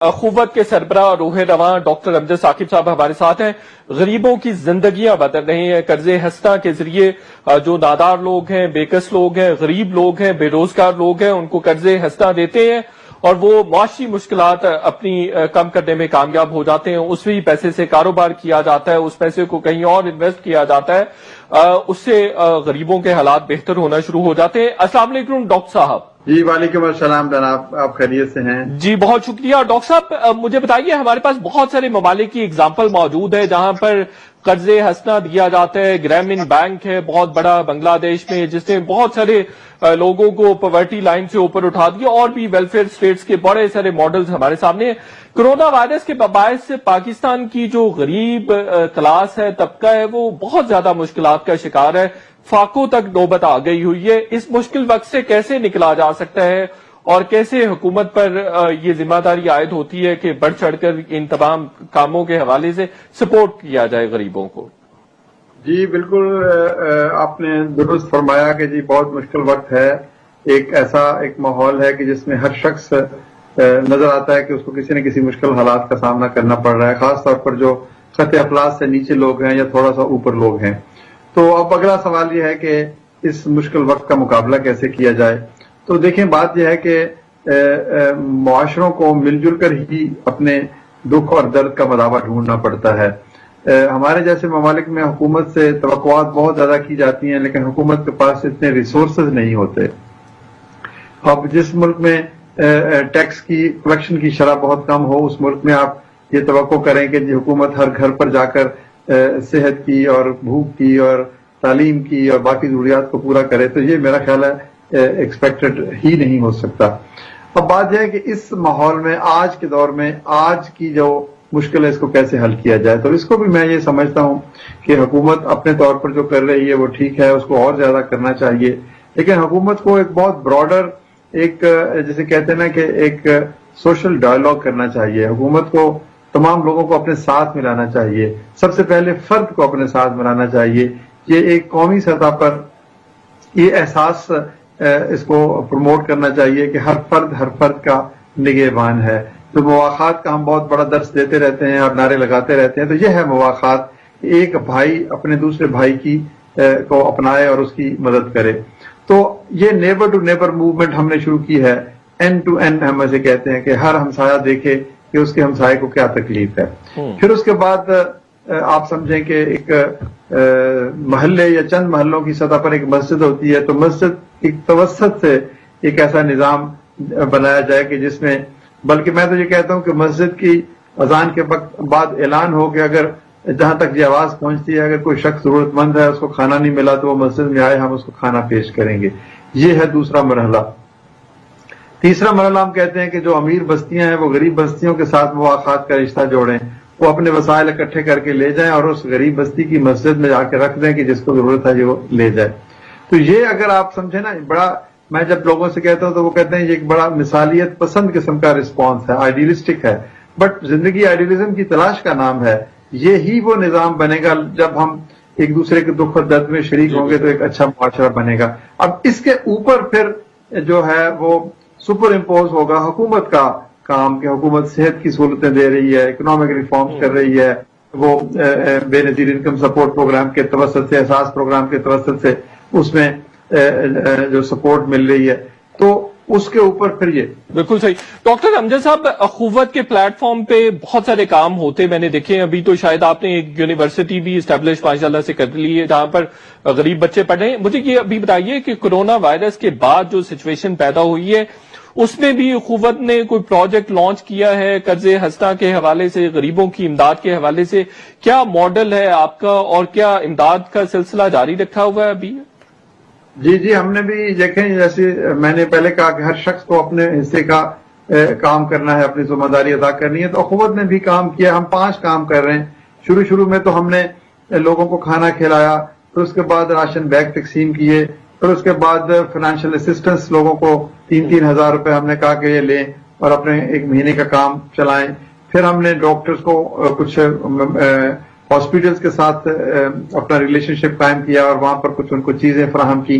अखुवत के सरबराह रूह रवां डॉक्टर अमजद साकिब साहब हमारे साथ हैं। गरीबों की जिंदगियां बदल रही हैं। कर्जे हस्ता के जरिए जो नादार लोग हैं, बेकस लोग हैं, गरीब लोग हैं, बेरोजगार लोग हैं, उनको कर्जे हस्ता देते हैं और वो माशी मुश्किलात अपनी कम करने में कामयाब हो जाते हैं। उसी पैसे से कारोबार किया जाता है, उस पैसे को कहीं और इन्वेस्ट किया जाता है, उससे गरीबों के हालात बेहतर होना शुरू हो जाते हैं। अस्सलाम वालेकुम डॉक्टर साहब। जी वालेकुम अस्सलाम जनाब, आप खैरियत से हैं? जी बहुत शुक्रिया। डॉक्टर साहब मुझे बताइए, हमारे पास बहुत सारे ममालिक की एग्जाम्पल मौजूद है जहां पर कर्जे हंसना दिया जाता है। ग्रामीण बैंक है बहुत बड़ा बांग्लादेश में, जिसने बहुत सारे लोगों को पॉवर्टी लाइन से ऊपर उठा दिया, और भी वेलफेयर स्टेट्स के बड़े सारे मॉडल्स हमारे सामने हैं। कोरोना वायरस के बायस से पाकिस्तान की जो गरीब क्लास है, तबका है, वो बहुत ज्यादा मुश्किलात का शिकार है। फाकों तक नौबत आ गई हुई है। इस मुश्किल वक्त से कैसे निकला जा सकता है और कैसे हुकूमत पर ये जिम्मेदारी आयद होती है कि बढ़ चढ़कर इन तमाम कामों के हवाले से सपोर्ट किया जाए गरीबों को? जी बिल्कुल, आपने दुरुस्त फरमाया कि जी बहुत मुश्किल वक्त है। एक ऐसा एक माहौल है कि जिसमें हर शख्स नजर आता है कि उसको किसी न किसी मुश्किल हालात का सामना करना पड़ रहा है, खासतौर पर जो खत अफलास से नीचे लोग हैं या थोड़ा सा ऊपर लोग हैं। तो अब अगला सवाल यह है कि इस मुश्किल वक्त का मुकाबला कैसे किया जाए। तो देखें, बात यह है कि मुआशरों को मिलजुल कर ही अपने दुख और दर्द का मदावा ढूंढना पड़ता है। हमारे जैसे ममालिक में हुकूमत से तवक्कुआत बहुत ज्यादा की जाती हैं, लेकिन हुकूमत के पास इतने रिसोर्सेज नहीं होते। अब जिस मुल्क में टैक्स की कलेक्शन की शरह बहुत कम हो, उस मुल्क में आप ये तवक्को करें कि हुकूमत हर घर पर जाकर सेहत की और भूख की और तालीम की और बाकी जरूरियात को पूरा करे, तो ये मेरा ख्याल है एक्सपेक्टेड ही नहीं हो सकता। अब बात यह है कि इस माहौल में, आज के दौर में, आज की जो मुश्किल है, इसको कैसे हल किया जाए। तो इसको भी मैं ये समझता हूँ कि हुकूमत अपने तौर पर जो कर रही है वो ठीक है, उसको और ज्यादा करना चाहिए, लेकिन हुकूमत को एक बहुत ब्रॉडर, एक जैसे कहते हैं ना कि एक सोशल डायलॉग करना चाहिए। हुकूमत को तमाम लोगों को अपने साथ मिलाना चाहिए। सबसे पहले फर्द को अपने साथ मिलाना चाहिए। ये एक कौमी सतह पर ये एहसास इसको प्रमोट करना चाहिए कि हर फर्द का निगहबान है। तो मुवाखात का हम बहुत बड़ा दर्स देते रहते हैं और नारे लगाते रहते हैं। तो यह है मुवाखात, एक भाई अपने दूसरे भाई की को अपनाए और उसकी मदद करे। तो ये नेबर टू नेबर मूवमेंट हमने शुरू की है। एंड टू एंड हम ऐसे कहते हैं कि हर हमसाया देखे कि उसके हमसाये को क्या तकलीफ है। फिर उसके बाद आप समझें कि एक महल्ले या चंद महल्लों की सतह पर एक मस्जिद होती है, तो मस्जिद एक तवस्सत से एक ऐसा निजाम बनाया जाए कि जिसमें, बल्कि मैं तो ये कहता हूं कि मस्जिद की अजान के बाद ऐलान हो कि अगर जहां तक ये आवाज पहुंचती है, अगर कोई शख्स जरूरतमंद है, उसको खाना नहीं मिला, तो वो मस्जिद में आए, हम उसको खाना पेश करेंगे। ये है दूसरा मरहला। तीसरा मरहला हम कहते हैं कि जो अमीर बस्तियां हैं वो गरीब बस्तियों के साथ मुवाखात का रिश्ता जोड़ें, वो अपने वसाइल इकट्ठे करके ले जाएं और उस गरीब बस्ती की मस्जिद में जाके रख दें कि जिसको जरूरत है वो ले जाए। तो ये अगर आप समझे ना, बड़ा, मैं जब लोगों से कहता हूं तो वो कहते हैं ये एक बड़ा मिसालियत पसंद किस्म का रिस्पॉन्स है, आइडियलिस्टिक है, बट जिंदगी आइडियलिज्म की तलाश का नाम है। ये ही वो निजाम बनेगा जब हम एक दूसरे के दुख और दर्द में शरीक होंगे, तो एक अच्छा मुआशरा बनेगा। अब इसके ऊपर फिर जो है वो सुपर इम्पोज होगा हुकूमत का काम, कि हुकूमत सेहत की सहूलतें दे रही है, इकोनॉमिक रिफॉर्म्स कर रही है, वो बेनजीर इनकम सपोर्ट प्रोग्राम के तवसत से, एहसास प्रोग्राम के तवसत से उसमें जो सपोर्ट मिल रही है, तो उसके ऊपर फिर ये बिल्कुल सही। डॉक्टर अमजद साहब, अखुवत के प्लेटफॉर्म पे बहुत सारे काम होते मैंने देखे हैं। अभी तो शायद आपने एक यूनिवर्सिटी भी इस्टेब्लिश माशाल्लाह से कर ली है जहां पर गरीब बच्चे पढ़ रहे हैं। मुझे ये अभी बताइए कि कोरोना वायरस के बाद जो सिचुएशन पैदा हुई है, उसमें भी अखुवत ने कोई प्रोजेक्ट लॉन्च किया है कर्जे हस्ता के हवाले से, गरीबों की इमदाद के हवाले से? क्या मॉडल है आपका और क्या इमदाद का सिलसिला जारी रखा हुआ है अभी? जी, हमने भी देखें, जैसे मैंने पहले कहा कि हर शख्स को अपने हिस्से का काम करना है, अपनी जिम्मेदारी अदा करनी है। तो अखुवत ने भी काम किया। हम 5 काम कर रहे हैं। शुरू में तो हमने लोगों को खाना खिलाया, फिर उसके बाद राशन बैग तकसीम किए, फिर उसके बाद फाइनेंशियल असिस्टेंस लोगों को 3-3 हजार रुपए हमने कहा कि ये लें और अपने एक महीने का काम चलाएं। फिर हमने डॉक्टर्स को कुछ हॉस्पिटल्स के साथ अपना रिलेशनशिप कायम किया और वहां पर कुछ उनको चीजें फराहम की।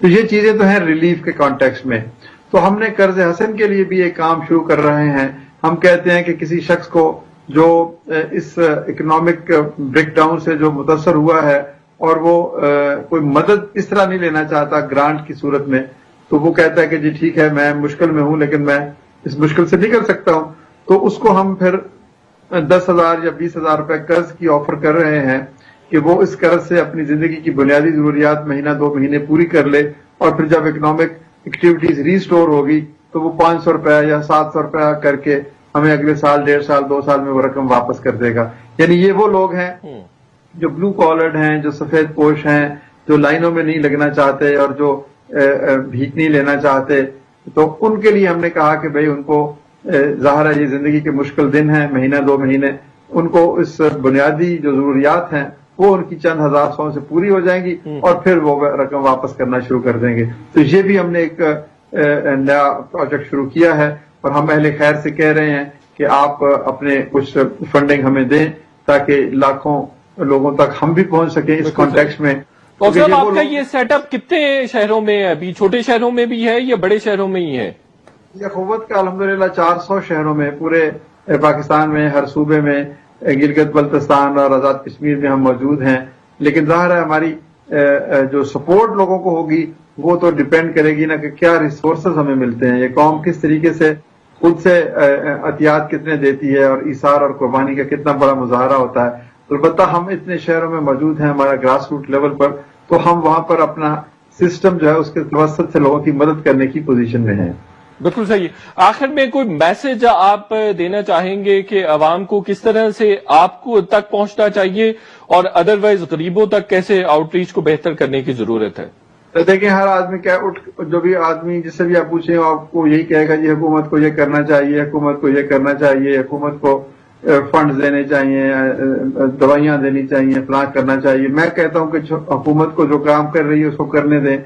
तो ये चीजें तो हैं रिलीफ के कॉन्टेक्स्ट में। तो हमने कर्ज हसन के लिए भी एक काम शुरू कर रहे हैं ہم کہتے ہیں کہ کسی شخص کو جو اس اکنامک بریک ڈاؤن سے جو متاثر ہوا ہے اور وہ کوئی مدد اس طرح نہیں لینا چاہتا گرانٹ کی صورت میں، تو وہ کہتا ہے کہ جی ٹھیک ہے میں مشکل میں ہوں لیکن میں اس مشکل سے نکل سکتا ہوں، تو اس کو ہم پھر 10,000 یا 20,000 روپے قرض کی آفر کر رہے ہیں کہ وہ اس قرض سے اپنی زندگی کی بنیادی ضروریات مہینہ 2 مہینے پوری کر لے، اور پھر جب اکنامک ایکٹیویٹیز ریسٹور ہوگی تو وہ 500 روپے یا 700 روپے کر کے ہمیں اگلے سال 1.5 سال 2 سال میں وہ رقم واپس کر دے گا۔ یعنی یہ وہ لوگ ہیں جو بلو کالرڈ ہیں، جو سفید پوش ہیں، جو لائنوں میں نہیں لگنا چاہتے اور جو بھیک نہیں لینا چاہتے، تو ان کے لیے ہم نے کہا کہ بھئی ان کو ظاہر ہے یہ زندگی کے مشکل دن ہیں، مہینہ 2 مہینے، ان کو اس بنیادی جو ضروریات ہیں وہ ان کی چند ہزار 100 سے پوری ہو جائیں گی اور پھر وہ رقم واپس کرنا شروع کر دیں گے۔ تو یہ بھی ہم نے ایک نیا پروجیکٹ شروع کیا ہے، اور ہم اہل خیر سے کہہ رہے ہیں کہ آپ اپنے کچھ فنڈنگ ہمیں دیں تاکہ لاکھوں لوگوں تک ہم بھی پہنچ سکیں اس کانٹیکسٹ میں۔ اور صاحب آپ کا یہ سیٹ اپ کتنے شہروں میں ہے ابھی؟ چھوٹے شہروں میں بھی ہے یا بڑے شہروں میں ہی ہے؟ یہ اخوت کا الحمدللہ 400 شہروں میں پورے پاکستان میں ہر صوبے میں، گلگت بلتستان اور آزاد کشمیر میں ہم موجود ہیں، لیکن ظاہر ہے ہماری جو سپورٹ لوگوں کو ہوگی وہ تو ڈیپینڈ کرے گی نا کہ کیا ریسورسز ہمیں ملتے ہیں، یہ قوم کس طریقے سے خود سے عطیات کتنے دیتی ہے اور ایثار اور قربانی کا کتنا بڑا مظاہرہ ہوتا ہے۔ البتہ ہم اتنے شہروں میں موجود ہیں ہمارا گراس روٹ لیول پر، تو ہم وہاں پر اپنا سسٹم جو ہے اس کے توسط سے لوگوں کی مدد کرنے کی پوزیشن میں ہیں۔ بالکل صحیح۔ آخر میں کوئی میسج آپ دینا چاہیں گے کہ عوام کو کس طرح سے آپ کو تک پہنچنا چاہیے اور ادروائز غریبوں تک کیسے آؤٹ ریچ کو بہتر کرنے کی ضرورت ہے؟ دیکھیں ہر آدمی جو بھی آدمی جس سے بھی آپ پوچھیں آپ کو یہی کہے گا جی حکومت کو یہ کرنا چاہیے، حکومت کو یہ کرنا چاہیے، حکومت کو فنڈز دینے چاہیے، دوائیاں دینی چاہیے، فلاں کرنا چاہیے۔ میں کہتا ہوں کہ حکومت کو جو کام کر رہی ہے اس کو کرنے دیں۔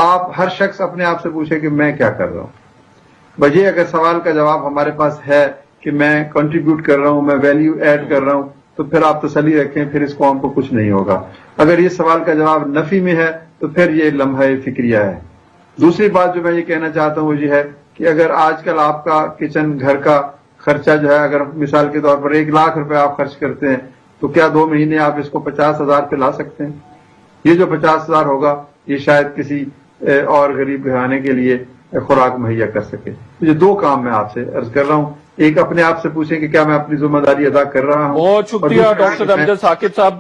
آپ ہر شخص اپنے آپ سے پوچھے کہ میں کیا کر رہا ہوں۔ بجے اگر سوال کا جواب ہمارے پاس ہے کہ میں کنٹریبیوٹ کر رہا ہوں، میں ویلیو ایڈ کر رہا ہوں، تو پھر آپ تسلی رکھیں، پھر اس قوم کو کچھ نہیں ہوگا۔ اگر یہ سوال کا جواب نفی میں ہے تو پھر یہ لمحہ فکریہ ہے۔ دوسری بات جو میں یہ کہنا چاہتا ہوں وہ یہ ہے کہ اگر آج کل آپ کا کچن گھر کا خرچہ جو ہے اگر مثال کے طور پر 1 لاکھ روپے آپ خرچ کرتے ہیں تو کیا 2 مہینے آپ اس کو 50,000 پہ لا سکتے ہیں؟ یہ جو 50,000 ہوگا یہ شاید کسی اور غریب گھرانے کے لیے خوراک مہیا کر سکے۔ یہ 2 کام میں آپ سے عرض کر رہا ہوں، ایک اپنے آپ سے پوچھیں کہ کیا میں اپنی ذمہ داری ادا کر رہا ہوں۔ بہت شکریہ ڈاکٹر امجد ثاقب صاحب۔